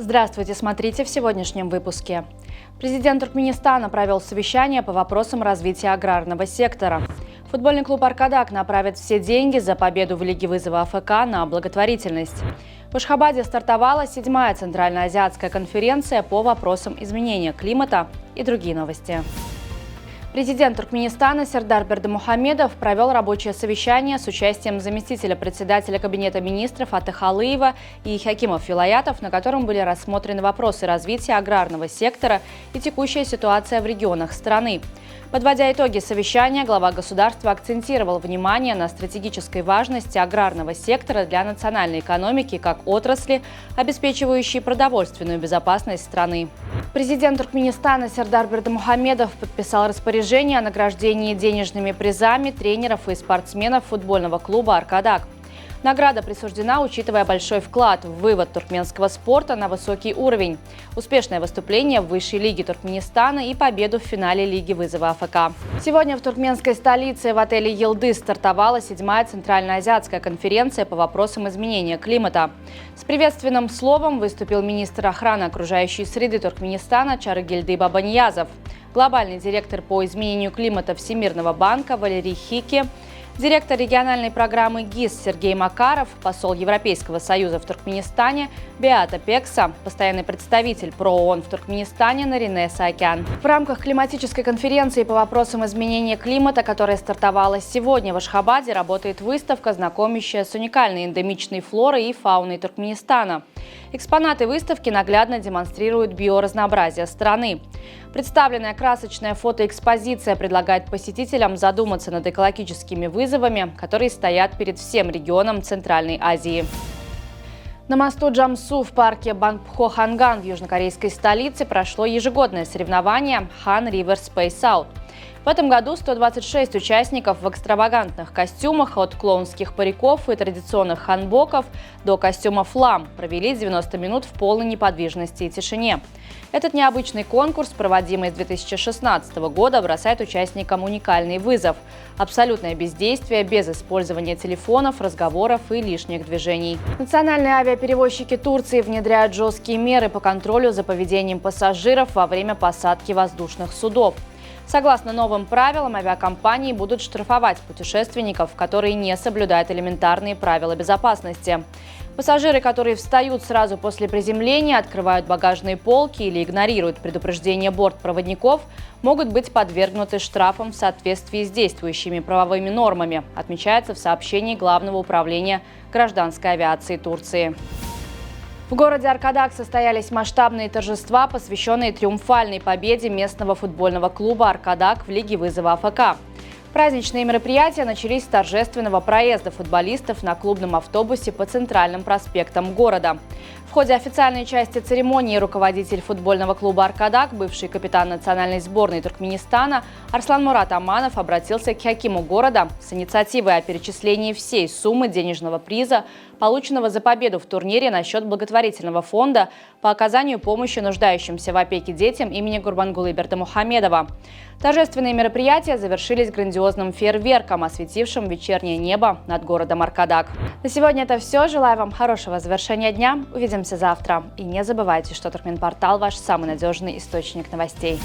Здравствуйте, смотрите в сегодняшнем выпуске. Президент Туркменистана провел совещание по вопросам развития аграрного сектора. Футбольный клуб «Аркадак» направит все деньги за победу в Лиге вызова АФК на благотворительность. В Ашхабаде стартовала 7-я Центральноазиатская конференция по вопросам изменения климата и другие новости. Президент Туркменистана Сердар Бердымухамедов провел рабочее совещание с участием заместителя председателя Кабинета министров Атыха Алыева и Хакимов Вилаятов, на котором были рассмотрены вопросы развития аграрного сектора и текущая ситуация в регионах страны. Подводя итоги совещания, глава государства акцентировал внимание на стратегической важности аграрного сектора для национальной экономики как отрасли, обеспечивающей продовольственную безопасность страны. Президент Туркменистана Сердар Бердымухамедов подписал распоряжение о награждении денежными призами тренеров и спортсменов футбольного клуба «Аркадак». Награда присуждена, учитывая большой вклад в вывод туркменского спорта на высокий уровень, успешное выступление в высшей лиге Туркменистана и победу в финале Лиги вызова АФК. Сегодня в туркменской столице в отеле «Йылдыз» стартовала 7-я Центральноазиатская конференция по вопросам изменения климата. С приветственным словом выступил министр охраны окружающей среды Туркменистана Чарыгелды Бабаньязов, глобальный директор по изменению климата Всемирного банка Валерий Хики, директор региональной программы ГИС Сергей Макаров, посол Европейского союза в Туркменистане Беата Пекса, постоянный представитель ПРООН в Туркменистане Нарине Саакян. В рамках климатической конференции по вопросам изменения климата, которая стартовала сегодня в Ашхабаде, работает выставка, знакомящая с уникальной эндемичной флорой и фауной Туркменистана. Экспонаты выставки наглядно демонстрируют биоразнообразие страны. Представленная красочная фотоэкспозиция предлагает посетителям задуматься над экологическими вызовами, которые стоят перед всем регионом Центральной Азии. На мосту Джамсу в парке Бангпхо-Ханган в южнокорейской столице прошло ежегодное соревнование Han River Space Out. В этом году 126 участников в экстравагантных костюмах от клоунских париков и традиционных ханбоков до костюмов лам провели 90 минут в полной неподвижности и тишине. Этот необычный конкурс, проводимый с 2016 года, бросает участникам уникальный вызов – абсолютное бездействие без использования телефонов, разговоров и лишних движений. Национальные авиаперевозчики Турции внедряют жесткие меры по контролю за поведением пассажиров во время посадки воздушных судов. Согласно новым правилам, авиакомпании будут штрафовать путешественников, которые не соблюдают элементарные правила безопасности. Пассажиры, которые встают сразу после приземления, открывают багажные полки или игнорируют предупреждения бортпроводников, могут быть подвергнуты штрафам в соответствии с действующими правовыми нормами, отмечается в сообщении Главного управления гражданской авиации Турции. В городе Аркадак состоялись масштабные торжества, посвященные триумфальной победе местного футбольного клуба «Аркадак» в Лиге вызова АФК. Праздничные мероприятия начались с торжественного проезда футболистов на клубном автобусе по центральным проспектам города. В ходе официальной части церемонии руководитель футбольного клуба «Аркадак», бывший капитан национальной сборной Туркменистана Арсланмурат Аманов обратился к хакиму города с инициативой о перечислении всей суммы денежного приза, полученного за победу в турнире, на счет благотворительного фонда по оказанию помощи нуждающимся в опеке детям имени Гурбангулы Бердымухамедова. Торжественные мероприятия завершились грандиозным фейерверком, осветившим вечернее небо над городом Аркадак. На сегодня это все. Желаю вам хорошего завершения дня. Увидимся завтра. И не забывайте, что Туркменпортал – ваш самый надежный источник новостей.